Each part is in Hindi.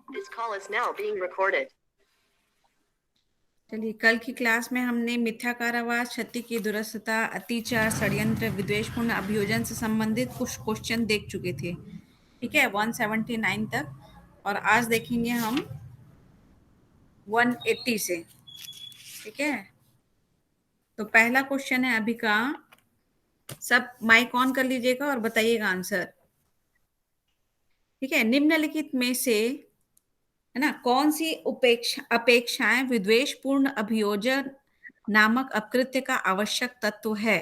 This call is now being recorded. चलिए, कल की क्लास में हमने मिथ्या कारावास, क्षति की दुरस्थता, अतिचार, षड्यंत्र, विद्वेषपूर्ण अभियोजन से संबंधित कुछ क्वेश्चन देख चुके थे। ठीक है, 179 तक। और आज देखेंगे हम 180 से। ठीक है, तो पहला क्वेश्चन है अभी का। सब माइक ऑन कर लीजिएगा और बताइएगा आंसर। ठीक है, निम्नलिखित में से है ना, कौन सी अपेक्षाएं विद्वेषपूर्ण अभियोजन नामक अपकृत्य का आवश्यक तत्व है?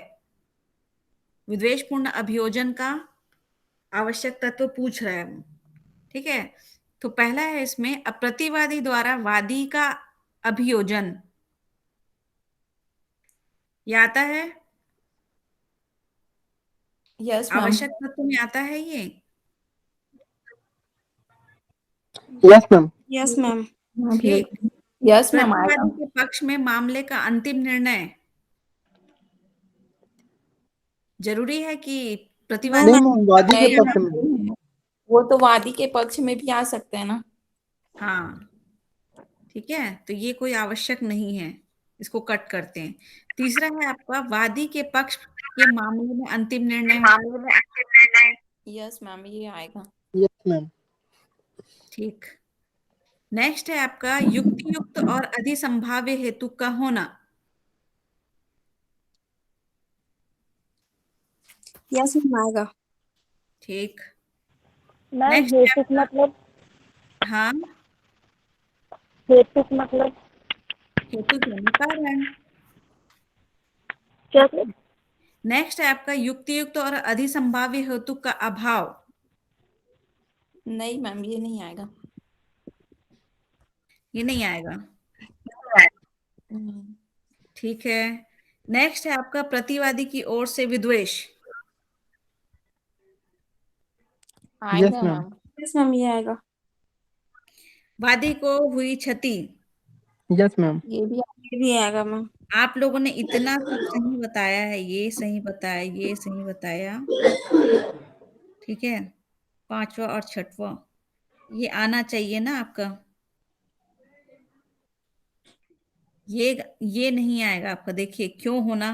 विद्वेषपूर्ण अभियोजन का आवश्यक तत्व पूछ रहा है वो। ठीक है, तो पहला है इसमें अप्रतिवादी द्वारा वादी का अभियोजन। ये आता है, यस मैम। आवश्यक तत्व में आता है ये। Yes ma'am. Yes ma'am. ठीक, यस मैम आएगा। प्रतिवादी के पक्ष में मामले का अंतिम निर्णय जरूरी है कि प्रतिवादी? नहीं मैम, वादी के नहीं, पक्ष में। वो तो वादी के पक्ष में भी आ सकते हैं ना। हाँ, ठीक है, तो ये कोई आवश्यक नहीं है, इसको कट करते हैं। तीसरा है आपका वादी के पक्ष के मामले में अंतिम निर्णय। यस मैम, ये आएगा। Yes ma'am. ठीक, नेक्स्ट है आपका युक्तियुक्त और अधिसंभाव्य हेतु का होना। यस मैम आएगा। ठीक, मैम नेक्स्ट हेतुक मतलब हाँ, हेतुक मतलब हेतु यानी कारण। क्या? नेक्स्ट है आपका युक्तियुक्त और अधिसंभाव्य हेतु का अभाव। नहीं मैम, ये नहीं आएगा। ये नहीं आएगा। ठीक है, नेक्स्ट है आपका प्रतिवादी की ओर से विद्वेष। आएगा मैम। मैम। यस मैम, ये आएगा। वादी को हुई क्षति। Yes ma'am. ये भी आएगा मैम। आप लोगों ने इतना सब सही बताया है, ये सही बताया, ये सही बताया। ठीक है, पांचवा और छठवा ये आना चाहिए ना आपका। ये नहीं आएगा आपका। देखिए क्यों होना,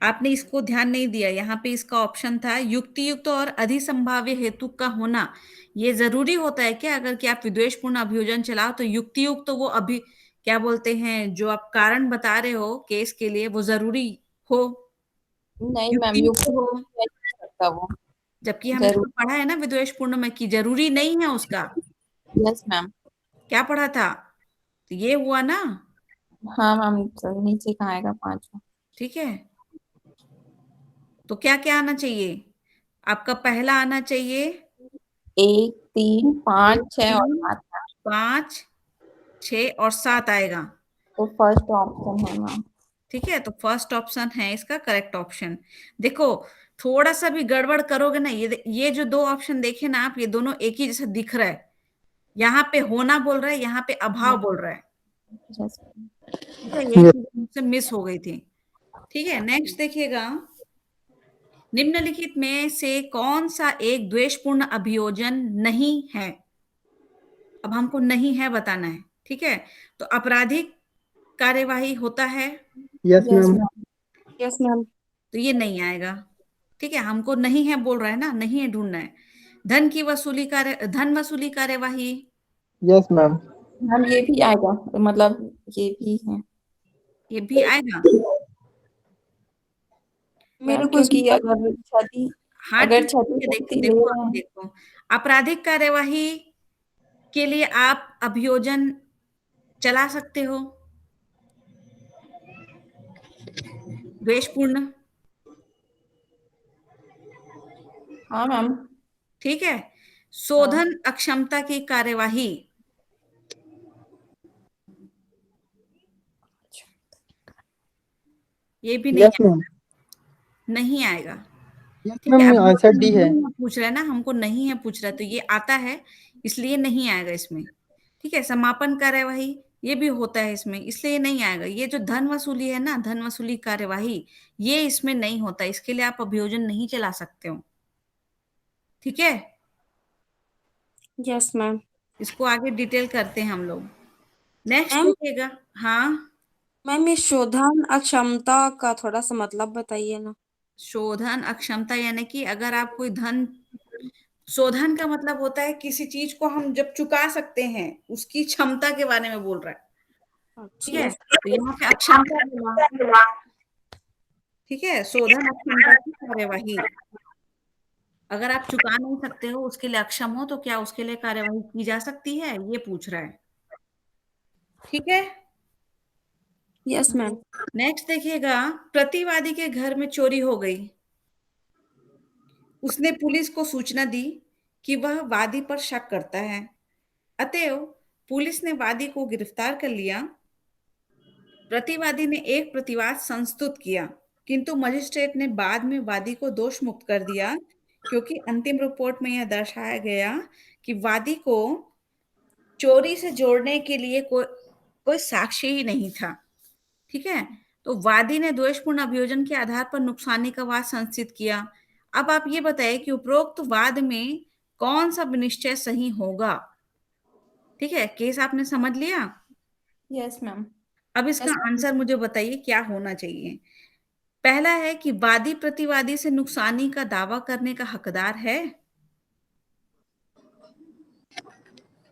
आपने इसको ध्यान नहीं दिया। यहाँ पे इसका ऑप्शन था युक्तियुक्त और अधिसंभाव्य हेतु का होना। ये जरूरी होता है क्या? अगर कि आप विद्वेषपूर्ण अभियोजन चलाओ तो युक्तियुक्त तो वो अभी क्या बोलते हैं, जो आप कारण बता रहे हो केस के लिए, वो जरूरी हो, नहीं मैम, युक्तियुक्त युक्त हो। नहीं हो सकता वो। जबकि हमने तो जरूर। पढ़ा है ना विद्वेषपूर्ण में कि जरूरी नहीं है उसका। Yes ma'am. क्या पढ़ा था? तो ये हुआ ना। हाँ मैम, नीचे कहाँ आएगा पांचवा? ठीक है, तो क्या क्या आना चाहिए आपका? पहला आना चाहिए 1, 3, 5, 6 और 3, 7। 5, 6 और 7 आएगा। तो फर्स्ट ऑप्शन है मैम। ठीक है, तो फर्स्ट ऑप्शन है इसका करेक्ट ऑप्शन। देखो, थोड़ा सा भी गड़बड़ करोगे ना, ये जो दो ऑप्शन देखे ना आप, ये दोनों एक ही जैसा दिख रहा है। यहाँ पे होना बोल रहा है, यहाँ पे अभाव बोल रहा है। यस। ठीक है, ये चीज मुझसे मिस हो गई थी। ठीक है, नेक्स्ट देखिएगा, निम्नलिखित में से कौन सा एक द्वेषपूर्ण अभियोजन नहीं है? अब हमको नहीं है बताना है। ठीक है, तो आपराधिक कार्यवाही होता है, yes yes ma'am. Ma'am. Yes ma'am. तो ये नहीं आएगा। ठीक है, हमको नहीं है बोल रहा है ना, नहीं है ढूंढना है। धन वसूली कार्यवाही, यस मैम। मैम ये भी आएगा, मतलब ये भी है। ये भी आएगा। मेरे मैम को क्योंकि हाँ अगर ठीक छठी है, देखो पूर्ति ले देखो रहे अभी हैं। देखो, आपराधिक कार्यवाही के लिए आप अभियोजन चला सकते हो द्वेषपूर्ण। हाँ मैम। ठीक है, हाँ। शोधन अक्षमता की कार्यवाही, ये भी नहीं यस मैम। नहीं आएगा। यस ठीक है, मैम, अब हमको आंसर डी है। नहीं है पूछ रहा है ना, हमको नहीं है पूछ रहा है, तो ये आता है, इसलिए नहीं आएगा इसमें। ठीक है, समापन कार्यवाही ये भी होता है इसमें, इसलिए ये नहीं आएगा। ये जो धन वसूली है ना, धन वसूली कार्यवाही, ये इसमें नहीं होता, इसके लिए आप अभियोजन नहीं चला सकते हो। ठीक है, यस मैम। इसको आगे डिटेल करते हैं हम लोग। नेक्स्ट मैम देखिएगा। हाँ, मैम ये शोधन अक्षमता का थोड़ा सा मतलब बताइए ना। शोधन अक्षमता यानी कि अगर आप कोई धन, शोधन का मतलब होता है किसी चीज को हम जब चुका सकते हैं, उसकी क्षमता के बारे में बोल रहा है। ठीक है, अच्छा। तो यहाँ पे अक्षमता बोला। ठीक है, शोधन अक्षमता की कार्यवाही। अगर आप चुका नहीं सकते हो, उसके लिए अक्षम हो, तो क्या उसके लिए कार्यवाही की जा सकती है, ये पूछ रहा है। ठीक है, यस मैम। नेक्स्ट देखिएगा। प्रतिवादी के घर में चोरी हो गई। उसने पुलिस को सूचना दी कि वह वादी पर शक करता है, अतएव पुलिस ने वादी को गिरफ्तार कर लिया। प्रतिवादी ने एक प्रतिवाद संस्तुत किया, किंतु मजिस्ट्रेट ने बाद में वादी को दोष मुक्त कर दिया, क्योंकि अंतिम रिपोर्ट में यह दर्शाया गया कि वादी को चोरी से जोड़ने के लिए कोई साक्ष्य ही नहीं था। ठीक है, तो वादी ने द्वेषपूर्ण अभियोजन के आधार पर नुकसानी का वाद संस्थित किया। अब आप ये बताइए कि उपरोक्त वाद में कौन सा विनिश्चय सही होगा। ठीक है, केस आपने समझ लिया। Yes ma'am. अब इसका यस आंसर मुझे बताइए क्या होना चाहिए। पहला है कि वादी प्रतिवादी से नुकसानी का दावा करने का हकदार है।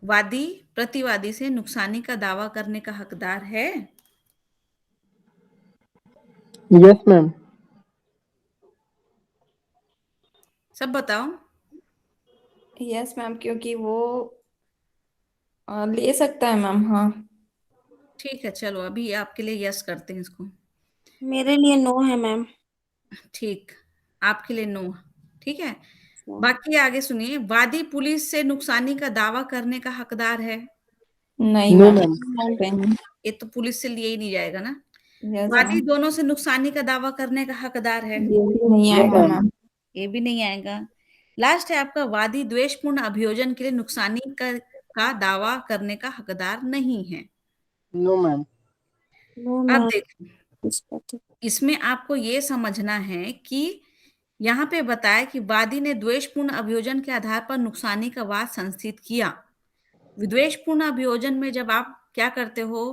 वादी प्रतिवादी से नुकसानी का दावा करने का हकदार है। Yes, ma'am. सब बताओ। यस मैम, क्योंकि वो ले सकता है मैम। हाँ। ठीक है, चलो अभी आपके लिए यस करते हैं इसको। मेरे लिए नो है मैम। ठीक, आपके लिए नो। ठीक है, बाकी आगे सुनिए। वादी पुलिस से नुकसानी का दावा करने का हकदार है। नहीं No, मैम। ma'am. नहीं। ये तो पुलिस से लिए ही नहीं जाएगा ना। यस वादी मैम। दोनों से नुकसानी का दावा करने का हकदार है। ये भी नहीं No, आएगा ma'am. मैम। ये भी नहीं आएगा। लास्ट है आपका, वादी द्वेषपूर्ण अभियोजन के लिए नुकसानी का दावा करने का हकदार नहीं है। No, ma'am. नो अब मैम। देखो, इसमें आपको ये समझना है कि यहाँ पे बताया कि वादी ने द्वेषपूर्ण अभियोजन के आधार पर नुकसानी का वाद संस्थित किया। विद्वेषपूर्ण अभियोजन में जब आप क्या करते हो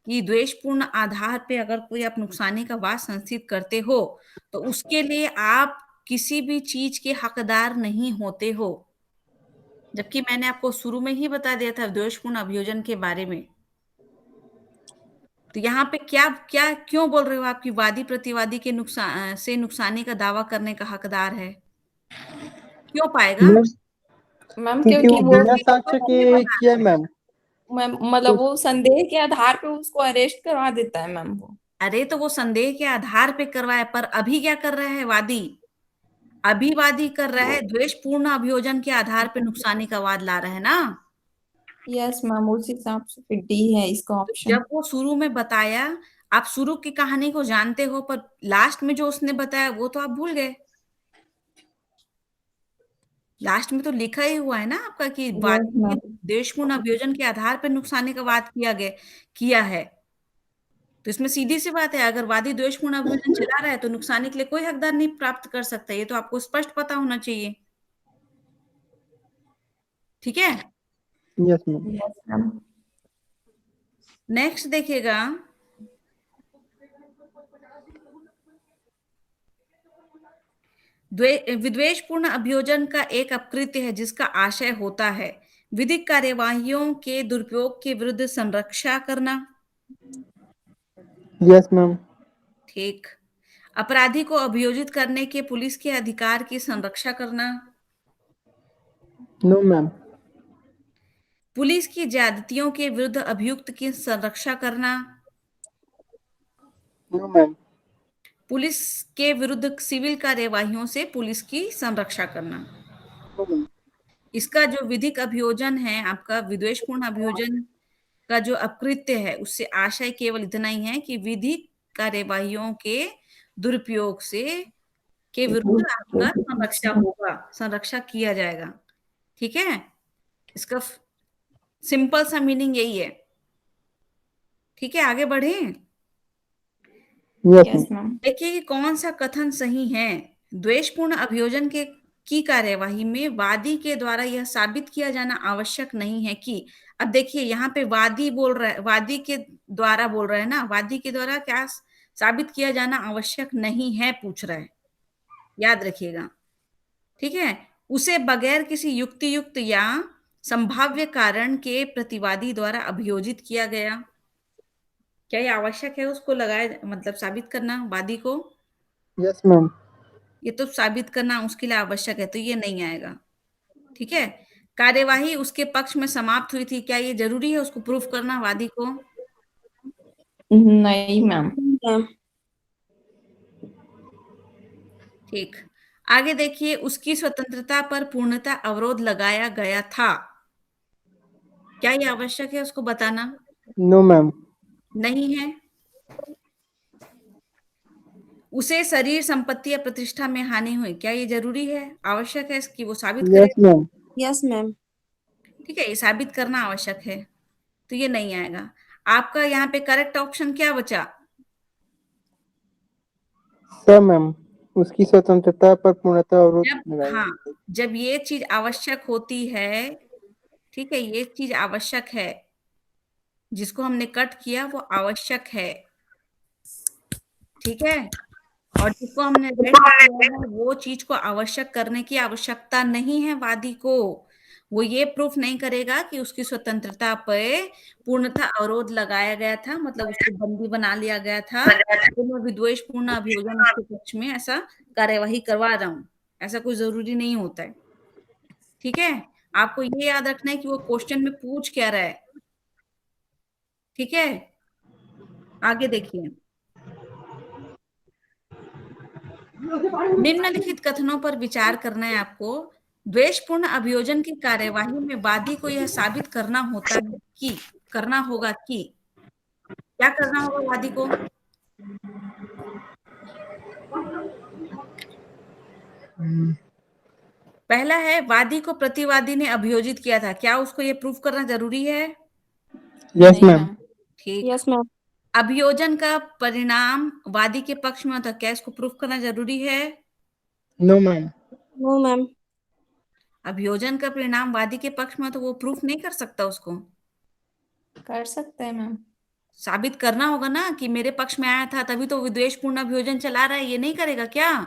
कि द्वेषपूर्ण आधार पे अगर कोई आप नुकसानी का वाद संस्थित करते हो, तो उसके लिए आप किसी भी चीज के हकदार नहीं होते हो। जबकि मैंने आपको शुरू में ही बता दिया था द्वेषपूर्ण अभियोजन के बारे में। तो यहाँ पे क्या क्या क्यों बोल रहे हो आप कि वादी प्रतिवादी के नुकसानी का दावा करने का हकदार है? क्यों पाएगा? मैम, मैम क्योंकि क्योंकि वो वो बिना साक्ष्य के किया है, मैम। मैम मतलब वो संदेह के आधार पे उसको अरेस्ट करवा देता है मैम वो। अरे तो वो संदेह के आधार पे करवाए, पर अभी क्या कर रहा है वादी? अभी वादी कर रहा है द्वेषपूर्ण अभियोजन के आधार पे नुकसानी का वाद ला रहा है ना। यस मैम, उस हिसाब से फिर डी है इसका तो ऑप्शन। जब वो शुरू में बताया, आप शुरू की कहानी को जानते हो, पर लास्ट में जो उसने बताया वो तो आप भूल गए। लास्ट में तो लिखा ही हुआ है ना आपका कि यस वादी के मैम। द्वेषपूर्ण अभियोजन के आधार पर नुकसानी का वाद किया है। तो इसमें सीधी सी बात है, अगर वादी द्वेषपूर्ण अभियोजन चला रहा है तो नुकसानी के लिए कोई हकदार नहीं प्राप्त कर सकता। ये तो आपको स्पष्ट पता होना चाहिए। ठीक है, Yes, ma'am. Yes ma'am. Next देखिएगा। विद्वेषपूर्ण अभियोजन का एक अपकृत्य है जिसका आशय होता है विधिक कार्यवाहियों के दुरुपयोग के विरुद्ध संरक्षा करना। Yes, ma'am. ठीक, अपराधी को अभियोजित करने के पुलिस के अधिकार की संरक्षा करना। No, ma'am. पुलिस की ज्यादतियों के विरुद्ध अभियुक्त की संरक्षा करना। No, ma'am. पुलिस के विरुद्ध सिविल कार्यवाहियों से पुलिस की संरक्षा करना। No, ma'am. इसका जो विधिक अभियोजन है आपका, विद्वेषपूर्ण अभियोजन का जो अपकृत्य है, उससे आशय केवल इतना ही है कि विधिक कार्यवाहियों के दुरुपयोग से के विरुद्ध आपका संरक्षा होगा, संरक्षा किया जाएगा। ठीक है, इसका सिंपल सा मीनिंग यही है। ठीक है, आगे बढ़े। Yes, yes ma'am. मैम। देखिए कि कौन सा कथन सही है। द्वेषपूर्ण अभियोजन के की कार्यवाही में वादी के द्वारा यह साबित किया जाना आवश्यक नहीं है कि, अब देखिए यहाँ पे वादी बोल रहा है, वादी के द्वारा बोल रहा है ना, वादी के द्वारा क्या साबित किया जाना आवश्यक नहीं है पूछ रहा है, याद रखिएगा, ठीक है। उसे बगैर किसी युक्तियुक्त या संभाव्य कारण के प्रतिवादी द्वारा अभियोजित किया गया। क्या ये आवश्यक है उसको लगाए, मतलब साबित करना वादी को? Yes, ma'am. ये तो साबित करना उसके लिए आवश्यक है, तो ये नहीं आएगा, ठीक है। कार्यवाही उसके पक्ष में समाप्त हुई थी, क्या ये जरूरी है उसको प्रूफ करना वादी को? नहीं मैम। मैम ठीक, आगे देखिए, उसकी स्वतंत्रता पर पूर्णतः अवरोध लगाया गया था, क्या ये आवश्यक है उसको बताना? No, ma'am. नहीं है। उसे शरीर संपत्ति या प्रतिष्ठा में हानि हुई, क्या ये जरूरी है, आवश्यक है कि वो साबित करे? Yes, ma'am. यस मैम ठीक है, ये साबित करना आवश्यक है, तो ये नहीं आएगा। आपका यहाँ पे करेक्ट ऑप्शन क्या बचा? Sir, ma'am. उसकी स्वतंत्रता पर पूर्णतः अवरोध जब, लगाया। हाँ, जब ये चीज आवश्यक होती है, ठीक है, ये चीज आवश्यक है, जिसको हमने कट किया वो आवश्यक है, ठीक है, और जिसको हमने रेट किया है वो चीज को आवश्यक करने की आवश्यकता नहीं है वादी को। वो ये प्रूफ नहीं करेगा कि उसकी स्वतंत्रता पे पूर्णतः अवरोध लगाया गया था, मतलब उसको बंदी बना लिया गया था, तो मैं विद्वेषपूर्ण अभियोजन उसके पक्ष में ऐसा कार्यवाही करवा रहा हूँ, ऐसा कोई जरूरी नहीं होता है, ठीक है। आपको ये याद रखना है कि वो क्वेश्चन में पूछ क्या रहा है, ठीक है। आगे देखिए, निम्नलिखित कथनों पर विचार करना है आपको। द्वेषपूर्ण अभियोजन की कार्यवाही में वादी को यह साबित करना होता है कि, करना होगा कि, क्या करना होगा वादी को? पहला है, वादी को प्रतिवादी ने अभियोजित किया था, क्या उसको ये प्रूफ करना जरूरी है? Yes, नहीं ma'am. मैम। ठीक। यस मैम अभियोजन का परिणाम वादी के पक्ष में होता, क्या इसको प्रूफ करना जरूरी है? No, ma'am. नो मैम अभियोजन का परिणाम वादी के पक्ष में हो तो वो प्रूफ नहीं कर सकता, उसको कर सकते हैं मैम। साबित करना होगा ना कि मेरे पक्ष में आया था, तभी तो विद्वेषपूर्ण अभियोजन चला रहा है, ये नहीं करेगा क्या?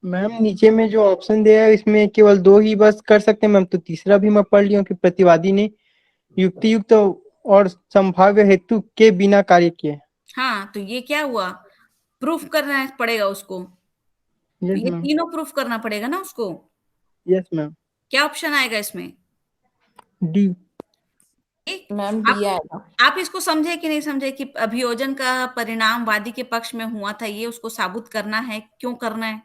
मैम नीचे में जो ऑप्शन दिया है इसमें केवल दो ही बस कर सकते हैं मैम, तो तीसरा भी मैं पढ़ लिया हूँ कि प्रतिवादी ने युक्तियुक्त और संभाव्य हेतु के बिना कार्य किए। हाँ, तो ये क्या हुआ, प्रूफ करना पड़ेगा उसको, तो यस ये मैम। तीनों प्रूफ करना पड़ेगा ना उसको। Yes ma'am. क्या ऑप्शन आएगा इसमें? डी। ठीक? मैम आप डी आएगा। आप इसको समझे कि नहीं समझे कि अभियोजन का परिणाम वादी के पक्ष में हुआ था, ये उसको साबित करना है, क्यों करना है?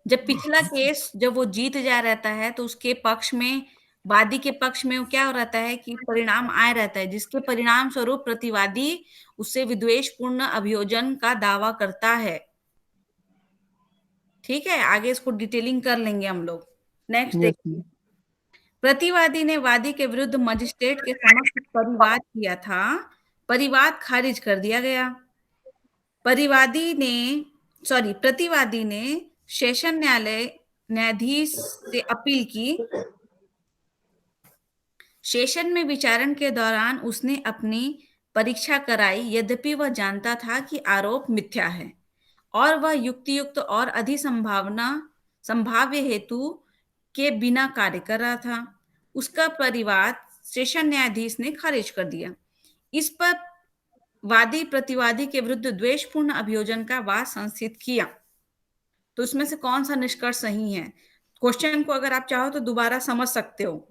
जब पिछला केस जब वो जीत जा रहता है तो उसके पक्ष में, वादी के पक्ष में क्या हो रहता है कि परिणाम आए रहता है, जिसके परिणाम स्वरूप प्रतिवादी उससे विद्वेषपूर्ण अभियोजन का दावा करता है, ठीक है। आगे इसको डिटेलिंग कर लेंगे हम लोग। नेक्स्ट यस देखिए, प्रतिवादी ने वादी के विरुद्ध मजिस्ट्रेट के समक्ष परिवाद किया था, परिवाद खारिज कर दिया गया। प्रतिवादी ने सेशन न्यायाधीश से अपील की। सेशन में विचारण के दौरान उसने अपनी परीक्षा कराई, यद्यपि वह जानता था कि आरोप मिथ्या है और वह युक्तियुक्त और संभाव्य हेतु के बिना कार्य कर रहा था। उसका परिवाद सेशन न्यायाधीश ने खारिज कर दिया। इस पर वादी प्रतिवादी के विरुद्ध द्वेषपूर्ण अभियोजन का वाद संस्थित किया। तो इसमें से कौन सा निष्कर्ष सही है? क्वेश्चन को अगर आप चाहो तो दोबारा समझ सकते हो।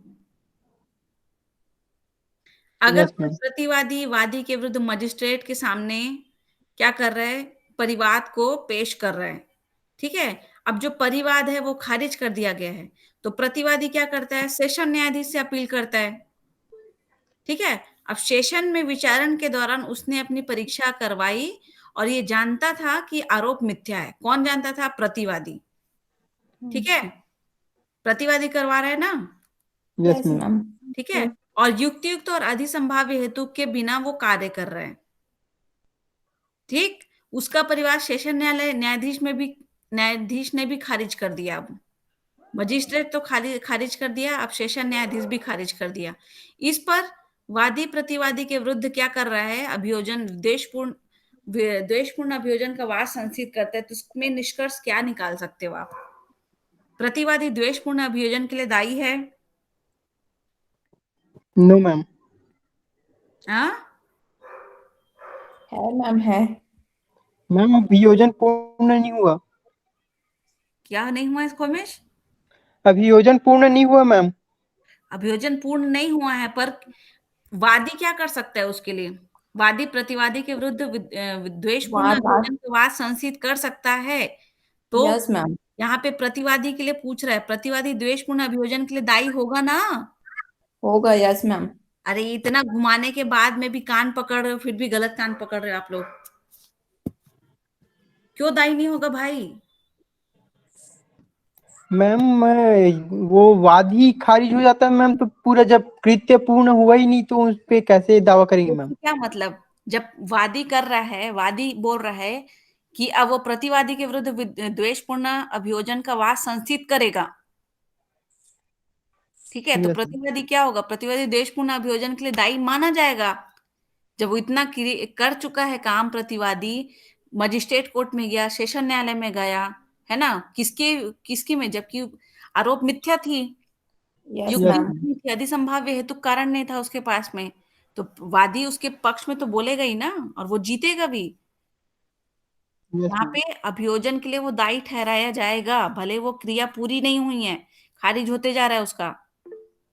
अगर यस मैम। प्रतिवादी वादी के विरुद्ध मजिस्ट्रेट के सामने क्या कर रहा है, परिवाद को पेश कर रहा है, ठीक है। अब जो परिवाद है वो खारिज कर दिया गया है, तो प्रतिवादी क्या करता है, सेशन न्यायाधीश से अपील करता है, ठीक है। अब सेशन में विचारण के दौरान उसने अपनी परीक्षा करवाई और ये जानता था कि आरोप मिथ्या है। कौन जानता था? प्रतिवादी, ठीक है। प्रतिवादी करवा रहा है ना, यस यस मैम। मैम। ठीक है, और युक्तियुक्त और अधिसंभाव्य हेतु के बिना वो कार्य कर रहे हैं, ठीक, उसका परिवार सेशन न्यायाधीश ने भी खारिज कर दिया। अब मजिस्ट्रेट तो खारिज कर दिया, अब सेशन न्यायाधीश भी खारिज कर दिया। इस पर वादी प्रतिवादी के विरुद्ध क्या कर रहा है? अभियोजन द्वेषपूर्ण अभियोजन का वाद संसित करता है। तो इसमें निष्कर्ष क्या निकाल सकते हो आप? प्रतिवादी द्वेषपूर्ण अभियोजन के लिए दायी है? No ma'am. हाँ, है मैम, है। मैम अभियोजन पूर्ण नहीं हुआ। क्या नहीं हुआ इसको हमेश? अभियोजन पूर्ण नहीं हुआ मैम। अभियोजन पूर्ण नहीं हुआ है, पर वादी क्या कर सकता है उसके लिए? वादी प्रतिवादी के विरुद्ध द्वेषपूर्ण वाद वाद अभियोजन का वाद संसित कर सकता है। तो यस मैम, यहाँ पे प्रतिवादी के लिए पूछ रहा है, प्रतिवादी द्वेषपूर्ण अभियोजन के लिए दायी होगा ना? होगा। Yes ma'am. अरे इतना घुमाने के बाद में भी कान पकड़ रहे हो, फिर भी गलत कान पकड़ रहे हो आप लोग। क्यों दायी नहीं होगा भाई? मैम वो वाद ही खारिज हो जाता है मैम, तो पूरा जब कृत्य पूर्ण हुआ ही नहीं तो उस पे कैसे दावा करेंगे मैम? तो क्या मतलब? जब वादी कर रहा है, वादी बोल रहा है कि अब वो प्रतिवादी के विरुद्ध द्वेषपूर्ण अभियोजन का वाद संसित करेगा, ठीक है, तो यस प्रतिवादी क्या होगा? प्रतिवादी द्वेषपूर्ण अभियोजन के लिए दायी माना जाएगा। जब वो इतना कर चुका है काम, प्रतिवादी मजिस्ट्रेट कोर्ट में गया, सेशन न्यायालय में गया, है ना, किसके किसकी में, जबकि आरोप मिथ्या थी, यस युक्ति मैम। नहीं थी, अधिसंभाव्य हेतुक कारण नहीं था उसके पास में, तो वादी उसके पक्ष में तो बोलेगा ही ना, और वो जीतेगा भी। यस यहाँ मैम। पे अभियोजन के लिए वो दायी ठहराया जाएगा, भले वो क्रिया पूरी नहीं हुई है, खारिज होते जा रहा है उसका,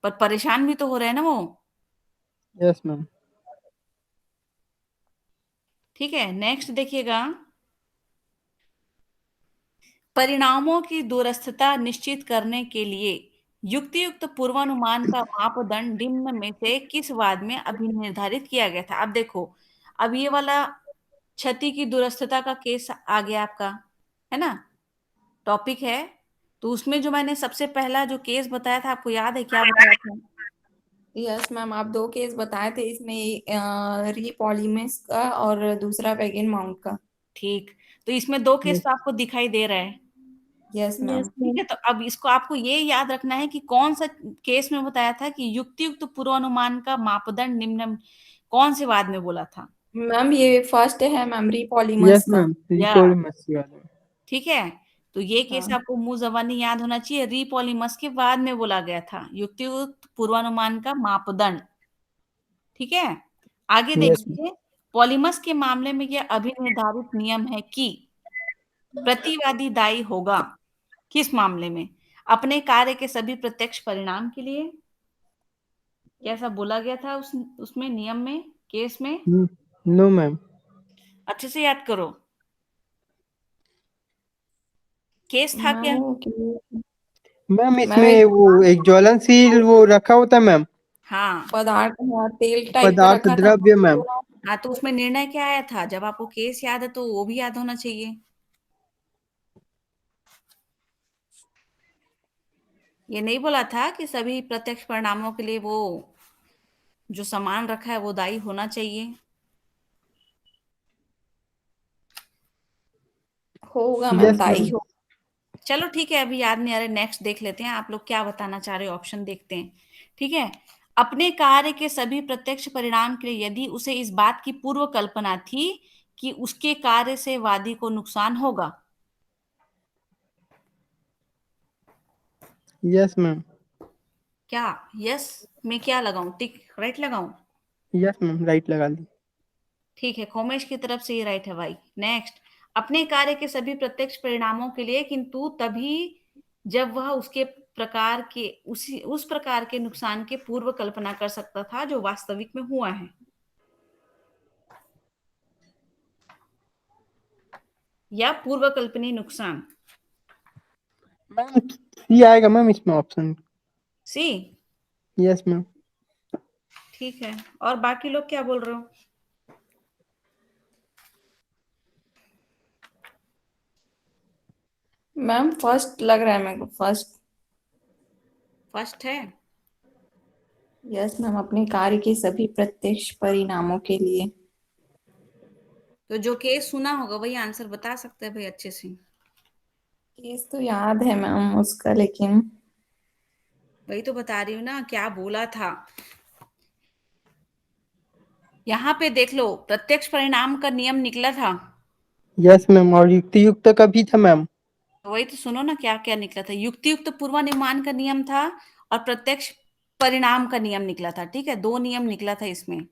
पर परेशान भी तो हो रहा है ना वो। Yes ma'am. ठीक है, नेक्स्ट देखिएगा। परिणामों की दूरस्थता निश्चित करने के लिए युक्तियुक्त पूर्वानुमान का मापदंड निम्न में से किस वाद में अभिनिर्धारित किया गया था? अब देखो, अब ये वाला क्षति की दूरस्थता का केस आ गया आपका, है ना, टॉपिक है। तो उसमें जो मैंने सबसे पहला जो केस बताया था, आपको याद है क्या बताया था? यस मैम, आप दो केस बताए थे इसमें, रीपॉलीमेस का और दूसरा वेगन माउंट का। ठीक, तो इसमें दो केस यस तो आपको दिखाई दे रहा है। Yes ma'am. ठीक है, तो अब इसको आपको ये याद रखना है कि कौन सा केस में बताया था कि युक्तियुक्त पूर्वानुमान का मापदंड निम्न, कौन से वाद में बोला था? मैम ये फर्स्ट है मैम, रीपॉलीमर्स यस का। मैम, या रिकॉल मस्ती वाला। ठीक है, तो ये केस हाँ। आपको मुंह जबानी याद होना चाहिए। रीपॉलीमर्स के बाद में बोला गया था युक्तियुक्त पूर्वानुमान का मापदंड। ठीक है, आगे यस मैम। देखिए। पॉलीमर्स के मामले में यह अभिनिर्धारित नियम है कि प्रतिवादी दायी होगा किस मामले में? अपने कार्य के सभी प्रत्यक्ष परिणाम के लिए। कैसा बोला गया था उसमें नियम में, केस में? No ma'am. अच्छे से याद करो, केस था मैम क्या? मैम मैम इसमें एक वो एक ज्वलनशील वो रखा होता है मैम, हाँ। पदार्थ, हाँ, तेल टाइप का पदार्थ रखा था। द्रव्य मैम। हाँ, तो उसमें निर्णय क्या आया था? जब आपको केस याद है तो वो भी याद होना चाहिए। ये नहीं बोला था कि सभी प्रत्यक्ष परिणामों के लिए वो जो सामान रखा है वो दायी होना चाहिए? होगा मैम, यस दाई मैम। हो। चलो ठीक है, अभी याद नहीं आ रहा, नेक्स्ट देख लेते हैं। आप लोग क्या बताना चाह रहे हो, ऑप्शन देखते हैं। ठीक है, अपने कार्य के सभी प्रत्यक्ष परिणाम के लिए यदि उसे इस बात की पूर्व कल्पना थी कि उसके कार्य से वादी को नुकसान होगा। Yes ma'am. क्या यस में क्या लगाऊं, टिक राइट लगाऊं? यस मैम, राइट लगा ली। ठीक है, खोमेश की तरफ से ये राइट है भाई। नेक्स्ट, अपने कार्य के सभी प्रत्यक्ष परिणामों के लिए किंतु तभी जब वह उसके प्रकार के उस प्रकार के नुकसान के पूर्व कल्पना कर सकता था जो वास्तविक में हुआ है, या पूर्व कल्पनीय नुकसान। मैम सी आएगा मैम इसमें ऑप्शन। सी। Yes ma'am. ठीक है, और बाकी लोग क्या बोल रहे हो? मैम फर्स्ट लग रहा है मेरे को, फर्स्ट। फर्स्ट है? यस मैम, अपने कार्य के सभी प्रत्यक्ष परिणामों के लिए। तो जो केस सुना होगा वही आंसर बता सकते हैं भाई अच्छे से। केस तो याद है मैम उसका, लेकिन वही तो बता रही हूँ ना क्या बोला था। यहाँ पे देख लो, प्रत्यक्ष परिणाम का नियम निकला था। यस मैम, और युक्ति युक्त का भी था मैम। तो वही तो सुनो ना क्या क्या निकला था। युक्तियुक्त पूर्वानुमान का नियम था और प्रत्यक्ष परिणाम का नियम निकला था। ठीक है, दो नियम निकला था इसमें।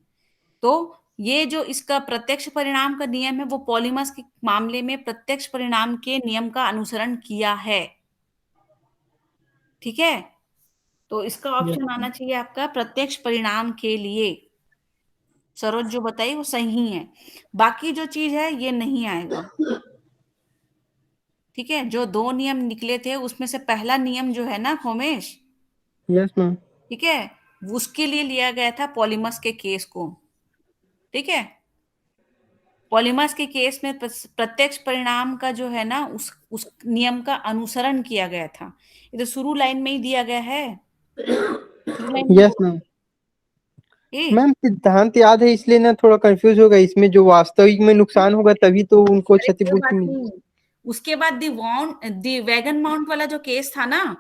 तो ये जो इसका प्रत्यक्ष परिणाम का नियम है वो पॉलीमर्स के मामले में प्रत्यक्ष परिणाम के नियम का अनुसरण किया है। ठीक है, तो इसका यस ऑप्शन आना चाहिए आपका प्रत्यक्ष परिणाम के लिए। सरोज जो बताई वो सही है, बाकी जो चीज है ये नहीं आएगा। ठीक है, जो दो नियम निकले थे उसमें से पहला नियम जो है ना खोमेश, यस मैम। ठीक है, उसके लिए लिया गया था पॉलीमर्स के केस को। ठीक है, पॉलीमर्स के केस में प्रत्यक्ष परिणाम का जो है ना उस नियम का अनुसरण किया गया था। ये तो शुरू लाइन में ही दिया गया है, शुरू लाइन में यस मैम। ए मैम सिद्धांत याद है इसलिए ना थोड़ा कंफ्यूज हो गया, इसमें जो वास्तविक में नुकसान होगा तभी तो उनको अरे कोई क्षतिपूर्ति बात मिली। नहीं। उसके बाद दी वैगन माउंट वाला जो केस था ना,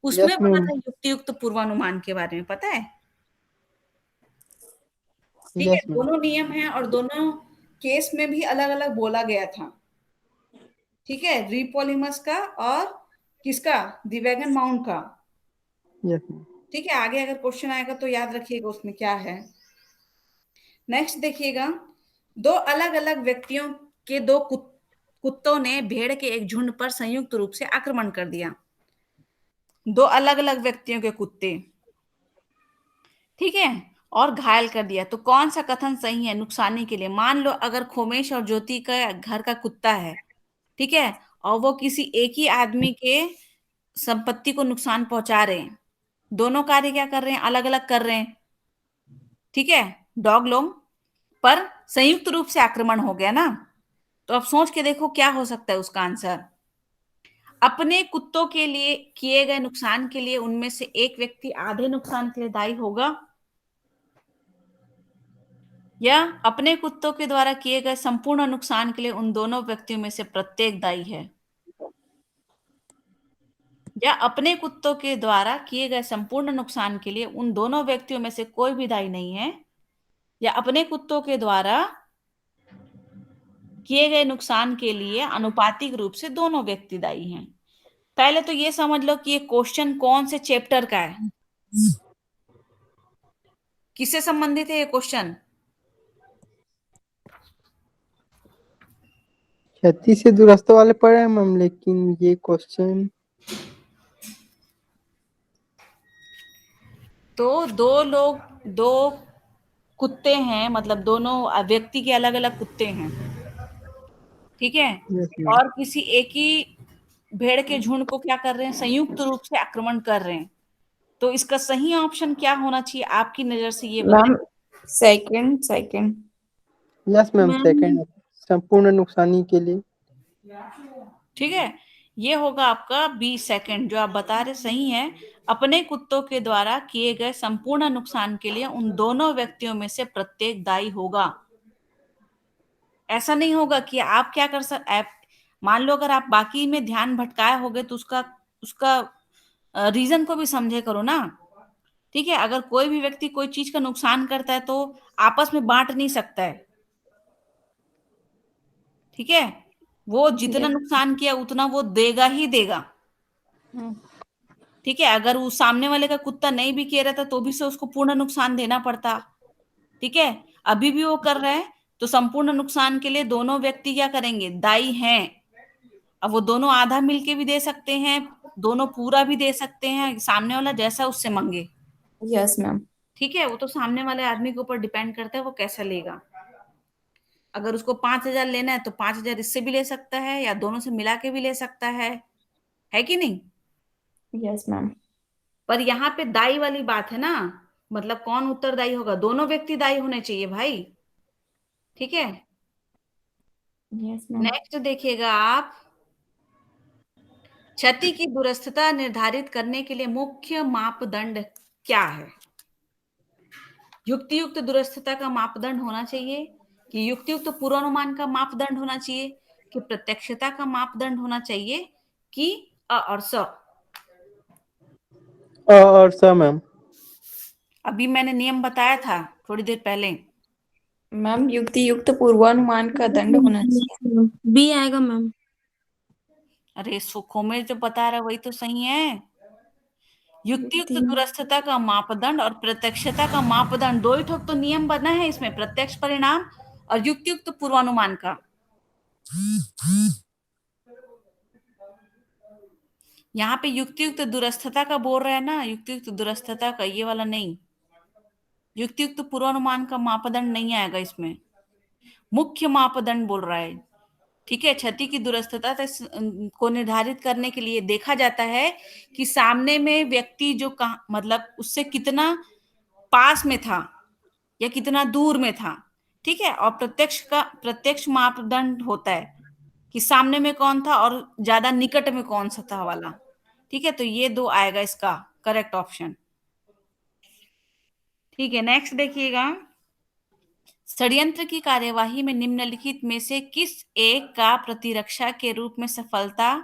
उसमें यस बना मैम। था युक्तियुक्त पूर्वानुमान के बारे में, पता है। ठीक है, यस मैम। दोनों नियम हैं और दोनों केस में भी अलग अलग बोला गया था। ठीक है, रीपॉलीमर्स का और किसका, दिवैगन माउंट का। Yes ma'am. ठीक है, आगे अगर क्वेश्चन आएगा तो याद रखिएगा उसमें क्या है। नेक्स्ट देखिएगा, दो अलग अलग व्यक्तियों के दो कुत्तों ने भेड़ के एक झुंड पर संयुक्त रूप से आक्रमण कर दिया। दो अलग अलग व्यक्तियों के कुत्ते, ठीक है, और घायल कर दिया। तो कौन सा कथन सही है नुकसानी के लिए। मान लो अगर खोमेश और ज्योति का घर का कुत्ता है, ठीक है, और वो किसी एक ही आदमी के संपत्ति को नुकसान पहुंचा रहे हैं। दोनों कार्य क्या कर रहे हैं, अलग अलग कर रहे हैं। ठीक है, डॉग लोग पर संयुक्त रूप से आक्रमण हो गया ना। तो अब सोच के देखो क्या हो सकता है उसका आंसर। अपने कुत्तों के लिए किए गए नुकसान के लिए उनमें से एक व्यक्ति आधे नुकसान के लिए दायी होगा, या अपने कुत्तों के द्वारा किए गए संपूर्ण नुकसान के लिए उन दोनों व्यक्तियों में से प्रत्येक दायी है। या अपने कुत्तों के द्वारा किए गए संपूर्ण नुकसान के लिए उन दोनों व्यक्तियों में से कोई भी दायी नहीं है, या अपने कुत्तों के द्वारा किए गए नुकसान के लिए अनुपातिक रूप से दोनों व्यक्ति दायी हैं। पहले तो ये समझ लो कि ये क्वेश्चन कौन से चैप्टर का है, किससे संबंधित है ये क्वेश्चन। क्षति से दुरस्त वाले पढ़े हैं मैम, लेकिन ये क्वेश्चन तो दो कुत्ते हैं, मतलब दोनों व्यक्ति के अलग अलग कुत्ते हैं। ठीक है, यस मैम। और किसी एक ही भेड़ के झुंड को क्या कर रहे हैं, संयुक्त रूप से आक्रमण कर रहे हैं। तो इसका सही ऑप्शन क्या होना चाहिए आपकी नजर से, ये मैम बताएं। Second second. Yes ma'am, ma'am second संपूर्ण नुकसानी के लिए। ठीक है, ये होगा आपका बी सेकंड, जो आप बता रहे सही है। अपने कुत्तों के द्वारा किए गए संपूर्ण नुकसान के लिए उन दोनों व्यक्तियों में से प्रत्येक दायी होगा। ऐसा नहीं होगा कि आप क्या कर सकते। मान लो अगर आप बाकी में ध्यान भटकाए होगे तो उसका उसका रीजन को भी समझे करो ना। ठीक है, अगर कोई भी व्यक्ति कोई चीज का नुकसान करता है तो आपस में बांट नहीं सकता है। ठीक है, वो जितना यस। नुकसान किया उतना वो देगा ही देगा। ठीक है, अगर वो सामने वाले का कुत्ता नहीं भी किया रहता तो भी से उसको पूर्ण नुकसान देना पड़ता। ठीक है, अभी भी वो कर रहा है तो संपूर्ण नुकसान के लिए दोनों व्यक्ति क्या करेंगे, दायी हैं। अब वो दोनों आधा मिलके भी दे सकते हैं, दोनों पूरा भी दे सकते हैं, सामने वाला जैसा उससे मांगे। Yes ma'am. ठीक है, वो तो सामने वाले आदमी के ऊपर डिपेंड करता है वो कैसा लेगा। अगर उसको 5,000 लेना है तो 5,000 इससे भी ले सकता है या दोनों से मिला के भी ले सकता है कि नहीं। Yes ma'am. पर यहाँ पे दाई वाली बात है ना, मतलब कौन उत्तरदायी होगा, दोनों व्यक्ति दायी होने चाहिए भाई। ठीक है, यस मैम। नेक्स्ट देखिएगा आप, क्षति की दूरस्थता निर्धारित करने के लिए मुख्य मापदंड क्या है। युक्तियुक्त दूरस्थता का मापदंड होना चाहिए, कि युक्तियुक्त पूर्वानुमान का मापदंड होना चाहिए, कि प्रत्यक्षता का मापदंड होना चाहिए, कि अ और स। और स मैम। अभी मैंने नियम बताया था थोड़ी देर पहले। मैम युक्ति युक्त पूर्वानुमान का दंड होना चाहिए। बी आएगा मैम। अरे सुखो में जो बता रहा है वही तो सही है। युक्तियुक्त युक्ति दूरस्थता का मापदंड और प्रत्यक्षता का मापदंड, दो ही ठोक तो नियम बना है इसमें, प्रत्यक्ष परिणाम और युक्तियुक्त पूर्वानुमान का। यहाँ पे युक्तियुक्त दूरस्थता का बोल रहा है ना, युक्तियुक्त दूरस्थता का, ये वाला नहीं। युक्तियुक्त पूर्वानुमान का मापदंड नहीं आएगा इसमें, मुख्य मापदंड बोल रहा है। ठीक है, क्षति की दूरस्थता को निर्धारित करने के लिए देखा जाता है कि सामने में व्यक्ति जो कहा, मतलब उससे कितना पास में था या कितना दूर में था। ठीक है, और प्रत्यक्ष मापदंड होता है कि सामने में कौन था और ज्यादा निकट में कौन सा था वाला। ठीक है, तो ये दो आएगा इसका करेक्ट ऑप्शन। ठीक है, नेक्स्ट देखिएगा। षड्यंत्र की कार्यवाही में निम्नलिखित में से किस एक का प्रतिरक्षा के रूप में सफलता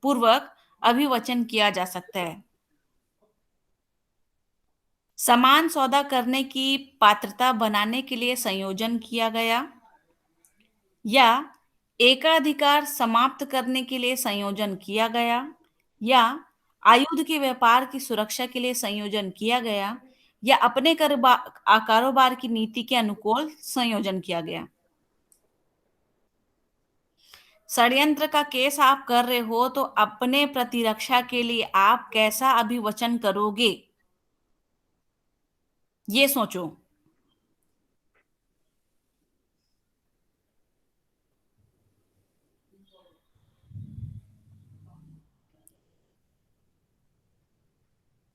पूर्वक अभिवचन किया जा सकता है? समान सौदा करने की पात्रता बनाने के लिए संयोजन किया गया, या एकाधिकार समाप्त करने के लिए संयोजन किया गया, या आयुध के व्यापार की सुरक्षा के लिए संयोजन किया गया, या अपने कारोबार की नीति के अनुकूल संयोजन किया गया। षड्यंत्र का केस आप कर रहे हो तो अपने प्रतिरक्षा के लिए आप कैसा अभिवचन करोगे, ये सोचो।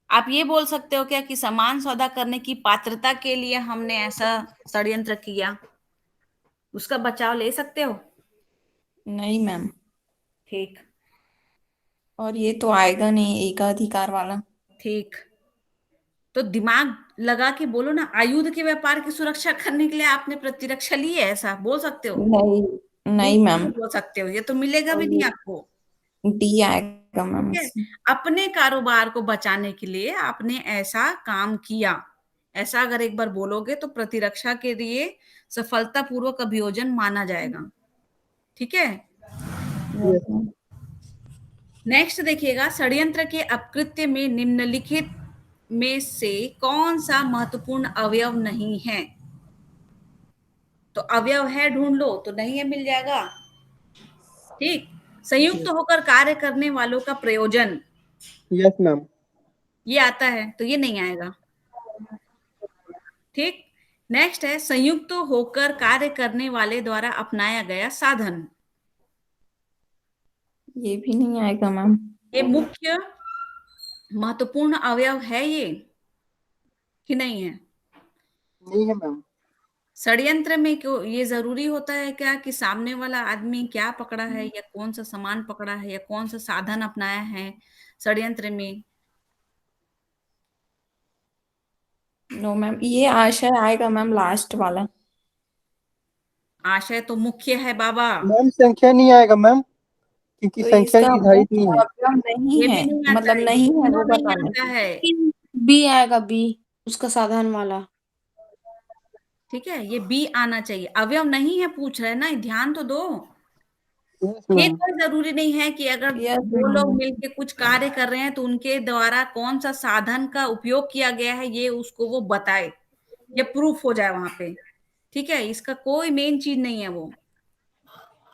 आप ये बोल सकते हो क्या कि समान सौदा करने की पात्रता के लिए हमने ऐसा षड्यंत्र किया, उसका बचाव ले सकते हो? नहीं मैम, ठीक। और ये तो आएगा नहीं एकाधिकार वाला। ठीक, तो दिमाग लगा के बोलो ना, आयुध के व्यापार की सुरक्षा करने के लिए आपने प्रतिरक्षा ली है, ऐसा बोल सकते हो? नहीं नहीं बिल्कुल मैम, नहीं बोल सकते हो, ये तो मिलेगा और भी नहीं ये आपको। डी आएगा मैम ठीक है, इसमें। अपने कारोबार को बचाने के लिए आपने ऐसा काम किया, ऐसा अगर एक बार बोलोगे तो प्रतिरक्षा के लिए सफलतापूर्वक अभियोजन माना जाएगा। ठीक है, यस मैम। नेक्स्ट देखिएगा। षड्यंत्र के अपकृत्य में निम्नलिखित में से कौन सा महत्वपूर्ण अवयव नहीं है? तो अवयव है ढूंढ लो, तो नहीं है मिल जाएगा। ठीक, संयुक्त होकर कार्य करने वालों का प्रयोजन, यस मैम। ये आता है तो ये नहीं आएगा। ठीक, नेक्स्ट है संयुक्त होकर कार्य करने वाले द्वारा अपनाया गया साधन, ये भी नहीं आएगा मैम। ये मुख्य महत्वपूर्ण अवयव है ये कि नहीं है? नहीं है मैम। षड्यंत्र में क्यों ये जरूरी होता है क्या कि सामने वाला आदमी क्या पकड़ा है, या कौन सा सामान पकड़ा है, या कौन सा साधन अपनाया है षड्यंत्र में? नो मैम, ये आशय आएगा मैम लास्ट वाला। आशय तो मुख्य है बाबा। मैम संख्या नहीं आएगा मैम, क्योंकि तो संख्या इसका निर्धारित मुख्य नहीं है। अवयव नहीं ये है, भी नहीं आता मतलब है, ये नहीं है तीनों वो नहीं बताना आता चाहिए। है। बी आएगा, बी उसका साधारण वाला। ठीक है, ये बी आना चाहिए, अवयव नहीं है पूछ रहे ना, ध्यान तो दो। यस ये मैम। कोई जरूरी नहीं है कि अगर यस दो लोग मैम। मिलके कुछ कार्य कर रहे हैं तो उनके द्वारा कौन सा साधन का उपयोग किया गया है ये उसको वो बताए, या प्रूफ हो जाए वहां पे। ठीक है, इसका कोई मेन चीज नहीं है वो,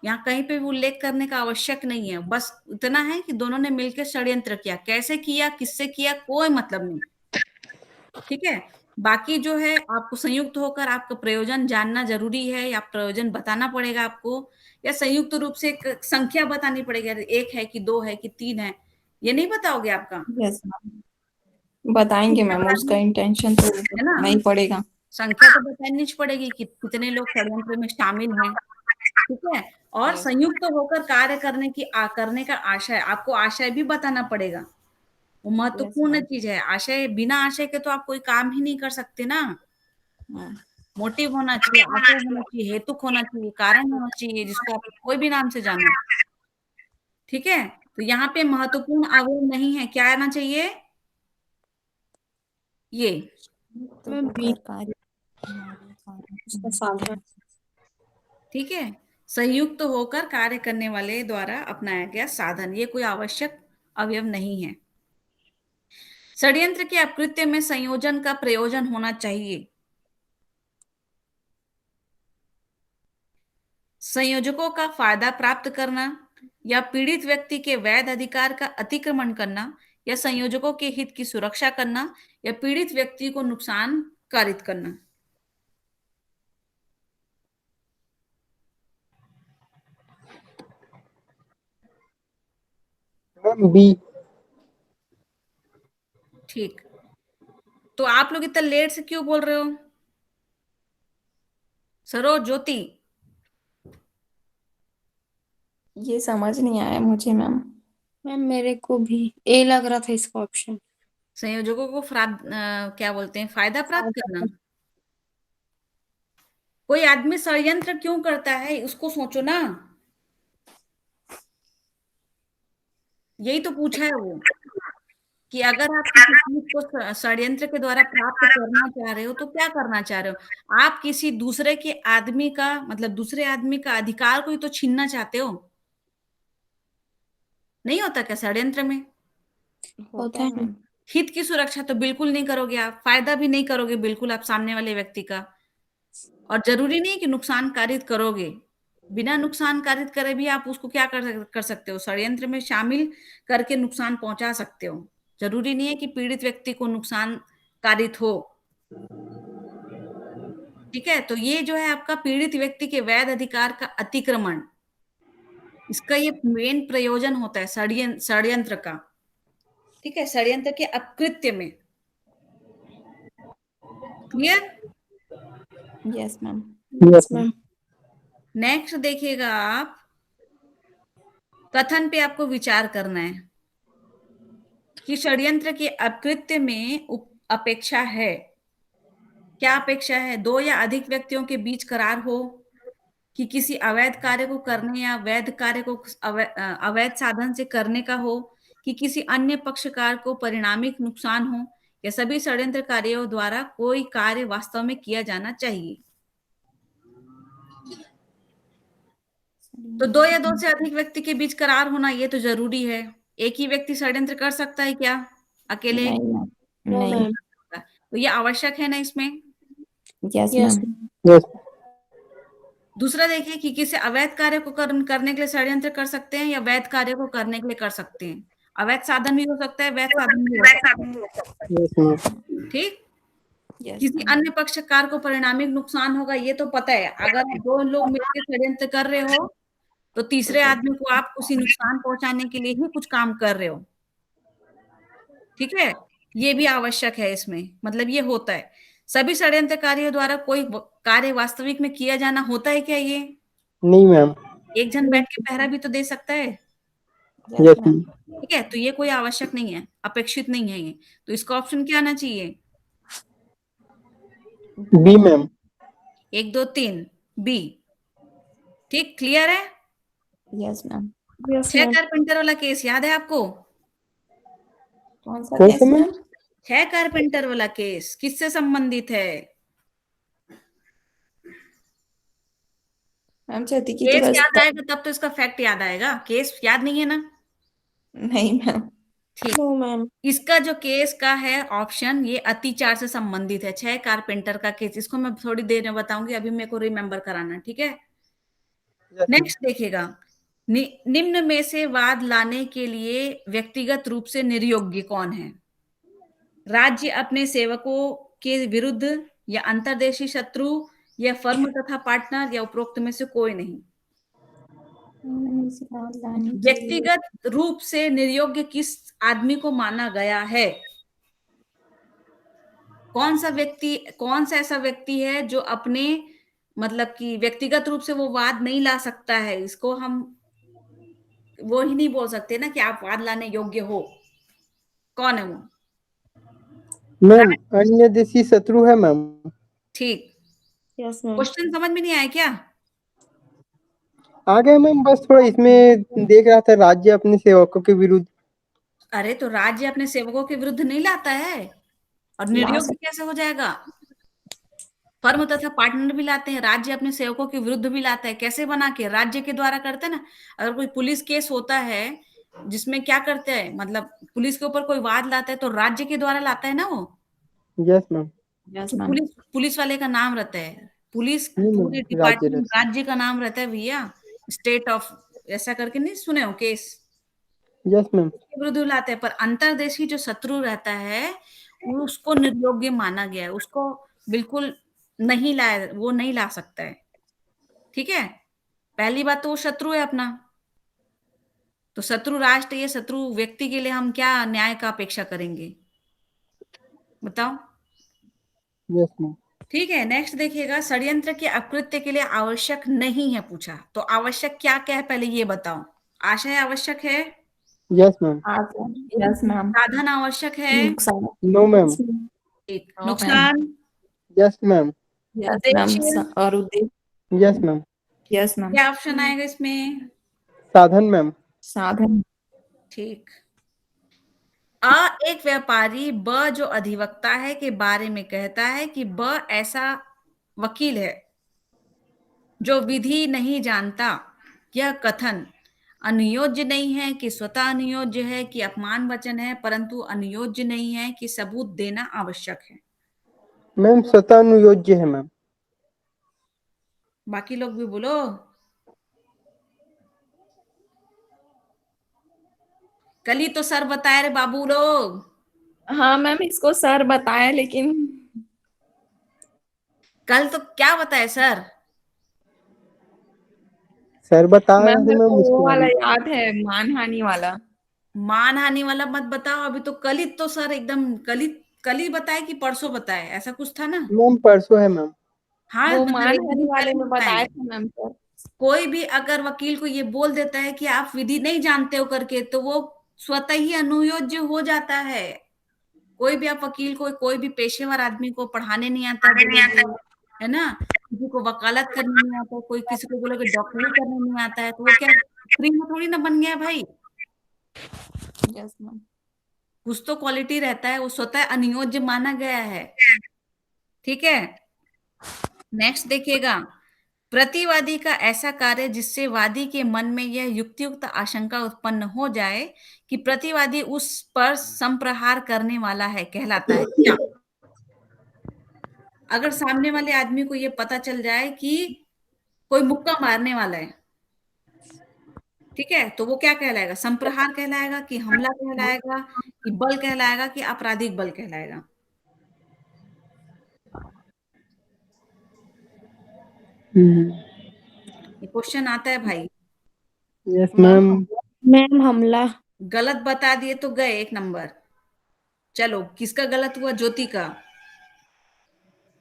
यहाँ कहीं पे भी उल्लेख करने का आवश्यक नहीं है। बस इतना है कि दोनों ने मिलकर षड्यंत्र किया, कैसे किया, किससे किया, कोई मतलब नहीं। ठीक है, बाकी जो है आपको संयुक्त होकर आपका प्रयोजन जानना जरूरी है, या प्रयोजन बताना पड़ेगा आपको, या संयुक्त रूप से एक संख्या बतानी पड़ेगी, एक है कि दो है कि तीन है, ये नहीं बताओगे आपका। यस मैम, बताएंगे संख्या मैम, उसका बतानी इंटेंशन तो है ना, बताना ही पड़ेगा। संख्या तो बतानी पड़ेगी कि कितने लोग षड्यंत्र में शामिल हैं। ठीक है, और यस संयुक्त होकर कार्य करने का आशय, आपको आशय भी बताना पड़ेगा, वो यस महत्वपूर्ण मैम। चीज है। आशय, बिना आशय के तो आप कोई काम ही नहीं कर सकते ना। मोटिव होना चाहिए, आशय होना चाहिए, हेतुक होना चाहिए, कारण होना चाहिए, जिसको आप कोई भी नाम से जानो। ठीक है, तो यहाँ पे महत्वपूर्ण अवयव नहीं है, क्या आना चाहिए? ये तो मैम बी होकर कार्य उसका साधन। ठीक है, संयुक्त होकर कार्य करने वाले द्वारा अपनाया गया साधन, ये कोई आवश्यक अवयव नहीं है। षड्यंत्र के अपकृत्य में संयोजन का प्रयोजन होना चाहिए। संयोजकों का फायदा प्राप्त करना या पीड़ित व्यक्ति के वैध अधिकार का अतिक्रमण करना या संयोजकों के हित की सुरक्षा करना या पीड़ित व्यक्ति को नुकसान कारित करना। Ma'am B. ठीक, तो आप लोग इतना लेट से क्यों बोल रहे हो? सरोज, ज्योति, ये समझ नहीं आया मुझे मैम। मैम मेरे को भी ए लग रहा था इसका ऑप्शन। संयोजकों को क्या बोलते हैं, फायदा प्राप्त करना। कोई आदमी षड्यंत्र क्यों करता है, उसको सोचो ना, यही तो पूछा है वो, कि अगर आप किसी चीज को षड्यंत्र के द्वारा प्राप्त करना चाह रहे हो तो क्या करना चाह रहे हो? आप किसी दूसरे के आदमी का, मतलब दूसरे आदमी का अधिकार को ही तो छीनना चाहते हो। नहीं होता क्या षड्यंत्र में? होता है मैम। हित की सुरक्षा तो बिल्कुल नहीं करोगे आप, फायदा भी नहीं करोगे बिल्कुल आप सामने वाले व्यक्ति का, और जरूरी नहीं है कि नुकसान कारित करोगे। बिना नुकसान कारित करे भी आप उसको क्या कर सकते हो, षड्यंत्र में शामिल करके नुकसान पहुंचा सकते हो। जरूरी नहीं है कि पीड़ित व्यक्ति को नुकसान कारित हो। ठीक है, तो ये जो है आपका पीड़ित व्यक्ति के वैध अधिकार का अतिक्रमण, इसका ये मेन प्रयोजन होता है षड्यंत्र का। ठीक है, षड्यंत्र के अपकृत्य में। Clear? Yes ma'am. Yes ma'am. Next देखिएगा आप, कथन पे आपको विचार करना है कि षड्यंत्र के अपकृत्य में अपेक्षा है। क्या अपेक्षा है? दो या अधिक व्यक्तियों के बीच करार हो, कि किसी अवैध कार्य को करने या वैध कार्य को अवैध साधन से करने का हो, कि किसी अन्य पक्षकार को परिणामिक नुकसान हो, या सभी षड्यंत्र कार्यों द्वारा कोई कार्य वास्तव में किया जाना चाहिए। तो दो या दो से अधिक व्यक्ति के बीच करार होना ये तो जरूरी है। एक ही व्यक्ति षड्यंत्र कर सकता है क्या अकेले? नहीं मैम। नो नहीं। मैम। तो ये आवश्यक है ना इसमें। Yes yes ma'am. यस। दूसरा देखिए कि किसी अवैध कार्य को करने के लिए षड्यंत्र कर सकते हैं या वैध कार्य को करने के लिए कर सकते हैं। अवैध साधन भी हो सकता है, वैध साधन भी हो सकता यस मैम। है। ठीक, यस किसी मैम। अन्य पक्षकार को परिणामिक नुकसान होगा, ये तो पता है। अगर दो लोग मिलकर षड्यंत्र कर रहे हो तो तीसरे आदमी को आप उसी नुकसान पहुंचाने के लिए ही कुछ काम कर रहे हो। ठीक है, ये भी आवश्यक है इसमें, मतलब ये होता है। सभी षड्यंत्रकारियों द्वारा कोई कार्य वास्तविक में किया जाना होता है क्या? ये नहीं मैम। एक जन बैठ के पहरा भी तो दे सकता है। Yes yes ma'am. मैम। ठीक है, तो ये कोई आवश्यक नहीं है, अपेक्षित नहीं है ये। तो इसका ऑप्शन क्या आना चाहिए? B ma'am. 1 2 3 बी। ठीक, क्लियर है? Yes ma'am. Yes 6 ma'am. Carpenter वाला केस याद है आपको? कौन सा कौन केस सा मैम? मैम? 6 कारपेंटर वाला केस किससे संबंधित है? मैम क्षति की तो केस बस याद आएगा तब तो इसका फैक्ट याद आएगा। केस याद नहीं है ना? नहीं मैम। ठीक, नो मैम। इसका जो केस का है ऑप्शन, ये अतिचार से संबंधित है। 6 कारपेंटर का केस, इसको मैं थोड़ी देर में बताऊंगी, अभी मेरे को रिमेम्बर कराना। ठीक है, नेक्स्ट देखिएगा, निम्न में से वाद लाने के लिए व्यक्तिगत रूप से निर्योग्य कौन है? राज्य अपने सेवकों के विरुद्ध, या अंतर्देशीय शत्रु, या फर्म तथा पार्टनर, या उपरोक्त में से कोई नहीं। लाने के लिए व्यक्तिगत रूप से निर्योग्य किस आदमी को माना गया है? कौन सा ऐसा व्यक्ति है जो अपने, मतलब कि व्यक्तिगत रूप से वो वाद नहीं ला सकता है? इसको हम वो ही नहीं बोल सकते ना कि आप वाद लाने योग्य हो। कौन है वो? मैम अन्य देशी शत्रु है मैम। ठीक, यस मैम। क्वेश्चन समझ में नहीं आया क्या? आ गए मैम, बस थोड़ा इसमें देख रहा था, राज्य अपने सेवकों के विरुद्ध। अरे तो राज्य अपने सेवकों के विरुद्ध नहीं लाता है, और ला निर्योग्य कैसे हो जाएगा? फर्म तथा पार्टनर भी लाते हैं, राज्य अपने सेवकों के विरुद्ध भी लाता है। कैसे बना के? राज्य के द्वारा करते हैं ना। अगर कोई पुलिस केस होता है जिसमें क्या करते हैं, मतलब पुलिस के ऊपर कोई वाद लाता है तो राज्य के द्वारा लाता है ना वो। Yes ma'am. यस तो मैम। पुलिस पुलिस वाले का नाम रहता है, पुलिस नहीं पूरे मैम, राज्य डिपार्टमेंट रहता राज्य का नाम रहता है भैया। स्टेट ऑफ, ऐसा करके नहीं सुने हो केस? है। Yes ma'am. के विरुद्ध लाते हैं, पर अंतर्देशीय जो शत्रु रहता है उसको निर्योग्य माना गया है, उसको बिल्कुल नहीं लाया, वो नहीं ला सकता है। ठीक है, पहली बात तो वो शत्रु है अपना। तो शत्रु राष्ट्र या शत्रु व्यक्ति के लिए हम क्या न्याय का अपेक्षा करेंगे, बताओ? Yes ma'am. ठीक है, नेक्स्ट देखिएगा, षड्यंत्र के अकृत्य के लिए आवश्यक नहीं है पूछा, तो आवश्यक क्या क्या है पहले ये बताओ। आशय आवश्यक है, यस मैम। Yes ma'am. साधन आवश्यक है, नुकसान। No ma'am. एक नो मैम। नुकसान, यस मैम। Yes ma'am. उद्देश्य, और उद्देश्य। Yes ma'am. Yes ma'am. क्या ऑप्शन आएगा इसमें? साधन मैम। साधन। ठीक। अ एक व्यापारी ब जो अधिवक्ता है के बारे में कहता है कि ब ऐसा वकील है जो विधि नहीं जानता। यह कथन अनुयोज्य नहीं है कि स्वतः अनुयोज्य है कि अपमान वचन है, परंतु अनुयोज्य नहीं है कि सबूत देना आवश्यक है। मैम स्वतः अनुयोज्य है मैम। बाकी लोग भी बोलो। कल ही तो सर बताए रे बाबू लोग। हाँ मैम, इसको सर बताया, लेकिन कल तो क्या बताए सर? सर बता रहे मैम थे मेरे मैम, को उसके वो बाद वाला याद है, मानहानि वाला। मानहानि वाला मत बताओ, अभी तो कल ही तो सर एकदम कल ही बताए कि परसों बताए, ऐसा कुछ था ना। मैम परसों है मैम। हाँ वो मतलब एक मानहानि दिन वाले पहले में बताए। बताए थे मैम सर। कोई भी अगर वकील को ये बोल देता है कि आप विधि नहीं जानते हो करके, तो वो स्वतः ही अनुयोज्य हो जाता है। कोई भी आप वकील को, कोई भी पेशेवर आदमी को पढ़ाने नहीं आता बोलोगे, है ना, किसी को वकालत करने नहीं आता, कोई किसी को बोलोगे डॉक्टरी करने नहीं आता है, तो वो क्या फ्री में थोड़ी ना बन गया भाई। Yes ma'am. कुछ तो क्वालिटी रहता है, वो स्वतः अनुयोज्य माना गया है। ठीक है, नेक्स्ट देखिएगा, प्रतिवादी का ऐसा कार्य जिससे वादी के मन में यह युक्तियुक्त आशंका उत्पन्न हो जाए कि प्रतिवादी उस पर संप्रहार करने वाला है, कहलाता है क्या? अगर सामने वाले आदमी को यह पता चल जाए कि कोई मुक्का मारने वाला है, ठीक है, तो वो क्या कहलाएगा? संप्रहार कहलाएगा कि हमला कहलाएगा कि बल कहलाएगा कि आपराधिक बल कहलाएगा? ये क्वेश्चन आता है भाई। Yes ma'am ma'am. मैम हमला। गलत बता दिए तो गए एक नंबर। चलो किसका गलत हुआ? ज्योति का।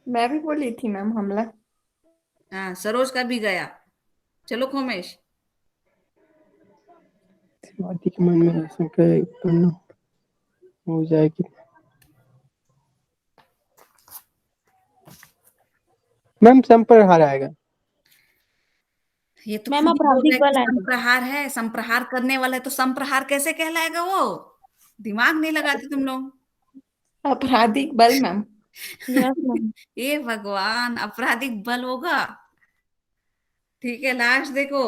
मैं भी बोली थी मैम हमला। हाँ, सरोज का भी गया। चलो खोमेश। वादी के मन में आशंका उत्पन्न हो जाएगी। मैम संप्रहार आएगा। ये तो मैम खुद ही बोल रहे आपराधिक हैं कि बल है। संप्रहार है, संप्रहार करने वाला है, तो संप्रहार कैसे कहलाएगा वो? दिमाग नहीं लगाते तुम लोग। आपराधिक बल मैम। Yes ma'am. ये भगवान, आपराधिक बल होगा? ठीक है, लास्ट देखो,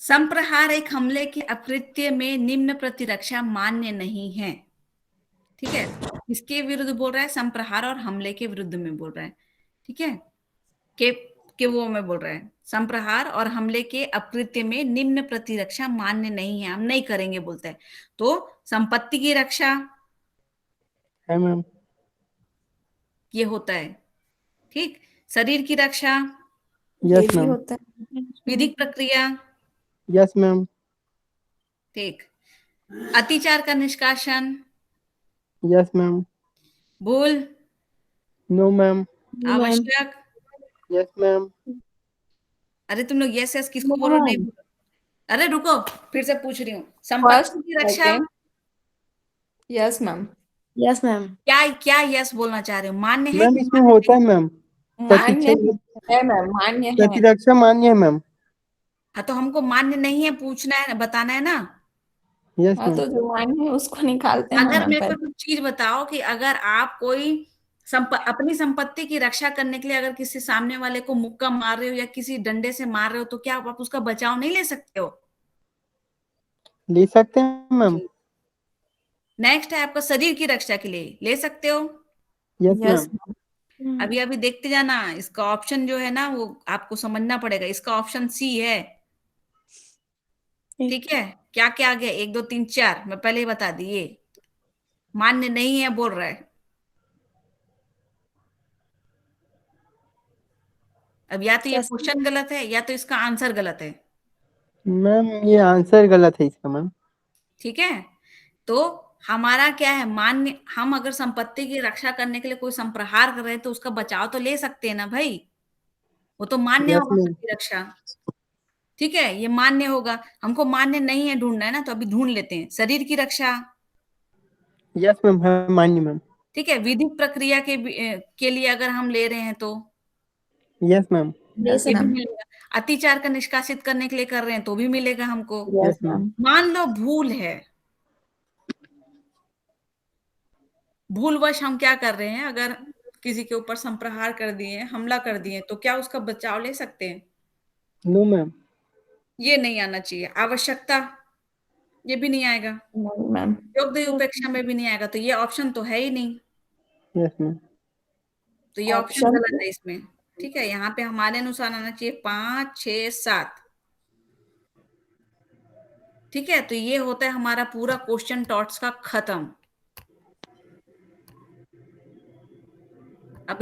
संप्रहार एक हमले के अकृत्य में निम्न प्रतिरक्षा मान्य नहीं है। ठीक है, किसके विरुद्ध बोल रहा है? संप्रहार और हमले के विरुद्ध में बोल रहा है। ठीक है, के के वो में बोल रहा है, संप्रहार और हमले के अकृत्य में निम्न प्रतिरक्षा मान्य नहीं है, हम नहीं करेंगे बोलते हैं। तो संपत्ति की रक्षा है मैम। ये होता है। ठीक, शरीर की रक्षा, ये यस भी मैम। होता है। विधिक प्रक्रिया, यस मैम। ठीक, अतिचार का निष्कासन, यस मैम। भूल, नो मैम। मैम। आवश्यक। Yes ma'am. अरे तुम लोग यस यस किसको बोल रहे हो? नहीं मैम। बोल रहे। अरे रुको, फिर से पूछ रही हूँ, फर्स्ट संपत्ति की रक्षा। Second. Yes ma'am. Yes ma'am. क्या क्या यस बोलना चाह रहे हो? मान्य है मैम कि इसमें मान्य होता नहीं? है मैम। मान्य प्रतिच्छेद है मैम, मान्य है। प्रतिरक्षा मान्य है मैम। हाँ, तो हमको मान्य नहीं है पूछना है, बताना है ना। यस हाँ, मैम। तो जो मान्य है उसको निकालते हैं ना अगर मैम मेरे को पहले। कुछ चीज बताओ कि अगर आप कोई अपनी संपत्ति की रक्षा करने के लिए अगर किसी सामने वाले को मुक्का मार रहे हो या किसी डंडे से मार रहे हो, तो क्या आप उसका बचाव नहीं ले सकते हो? ले सकते हैं मैम। नेक्स्ट है आपका शरीर की रक्षा के लिए, ले सकते हो? Yes yes ma'am. मैम। अभी अभी देखते जाना, इसका ऑप्शन जो है ना वो आपको समझना पड़ेगा। इसका ऑप्शन सी है। ठीक है, क्या क्या आ गया? 1 2 3 4, मैं पहले ही बता दी, ये मान्य नहीं है बोल रहा है। अब या तो ये कैसे? क्वेश्चन गलत है या तो इसका आंसर गलत है। मैम ये आंसर गलत है इसका मैम। ठीक है, तो हमारा क्या है, मान्य, हम अगर संपत्ति की रक्षा करने के लिए कोई संप्रहार कर रहे हैं तो उसका बचाव तो ले सकते हैं ना भाई, वो तो मान्य यस होगा मैम। प्रतिरक्षा। ठीक है, ये मान्य होगा। हमको मान्य नहीं है ढूंढना है ना, तो अभी ढूंढ लेते हैं शरीर की रक्षा। यस मैम, हाँ मान्य मैम। ठीक है, विधिक प्रक्रिया के लिए अगर हम ले रहे हैं तो यस मैम। यस ये भी मैम। मिलेगा। अतिचार का निष्कासित करने के लिए कर रहे हैं तो भी मिलेगा हमको। Yes yes ma'am. मैम। मान लो भूल है, भूलवश हम क्या कर रहे हैं, अगर किसी के ऊपर संप्रहार कर दिए, हमला कर दिए, तो क्या उसका बचाव ले सकते हैं? No ma'am. ये नहीं आना चाहिए। आवश्यकता, ये भी नहीं आएगा। नहीं मैम। योग्य उपेक्षा में भी नहीं आएगा, तो ये ऑप्शन तो है ही नहीं। Yes ma'am. तो ये ऑप्शन ऑप्शन गलत है इसमें। ठीक है, यहाँ पे हमारे अनुसार आना चाहिए 5 6 7। ठीक है, तो ये होता है हमारा पूरा क्वेश्चन टॉट्स का खत्म।